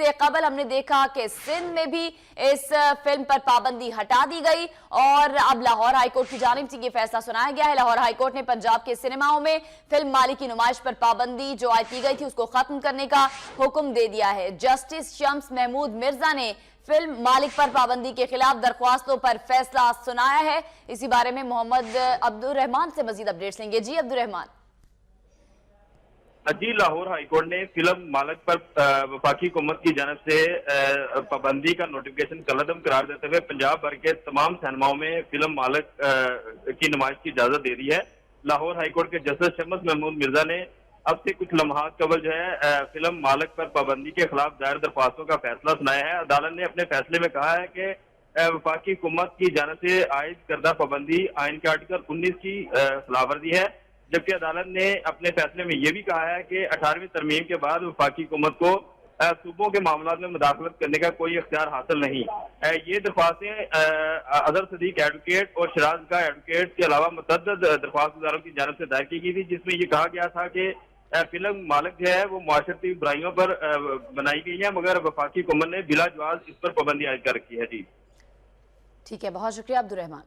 इससे कबल हमने देखा कि सिंध में भी इस फिल्म पर पाबंदी हटा दी गई और अब लाहौर हाईकोर्ट की जानिब से यह फैसला सुनाया गया है। लाहौर हाईकोर्ट ने पंजाब के सिनेमाओं में फिल्म मालिक की नुमाइश पर पाबंदी जो आयद की गई थी उसको खत्म करने का हुक्म दे दिया है। जस्टिस शम्स महमूद मिर्जा ने फिल्म मालिक पर पाबंदी के खिलाफ दरख्वास्तों पर फैसला सुनाया है। इसी बारे में मोहम्मद अब्दुल रहमान से मजीद अपडेट्स लेंगे। जी अब्दुल रहमान। जी, लाहौर हाईकोर्ट ने फिल्म मालिक पर वफाकी हुकूमत की जानिब से पाबंदी का नोटिफिकेशन कलअदम करार देते हुए पंजाब भर के तमाम सिनेमाओं में फिल्म मालिक की नुमाइश की इजाजत दे दी है। लाहौर हाईकोर्ट के जस्टिस शम्स महमूद मिर्जा ने अब से कुछ लम्हात कबल जो है फिल्म मालिक पर पाबंदी के खिलाफ दायर दरख्वास्तों का फैसला सुनाया है। अदालत ने अपने फैसले में कहा है कि वफाकी हुकूमत की जानिब से आयद करदा पाबंदी आइन के आर्टिकल 19 की खिलाफवर्जी है, जबकि अदालत ने अपने फैसले में यह भी कहा है कि 18वीं तरमीम के बाद वफाकी हुकूमत को सूबों के मामलों में मुदाखलत करने का कोई इख्तियार हासिल नहीं। ये दरख्वास्तें अजहर सदीक एडवोकेट और शराज का एडवोकेट के अलावा मुतअद्दिद दरख्वास्त गुजारों की जानिब से दायर की गई थी, जिसमें यह कहा गया था कि फिल्म मालिक जो है वो मुआशरती बुराइयों पर बनाई गई है, मगर वफाकी हुकूमत ने बिला जवाज इस पर पाबंदी आयद कर रखी है। जी ठीक है, बहुत शुक्रिया अब्दुल रहमान।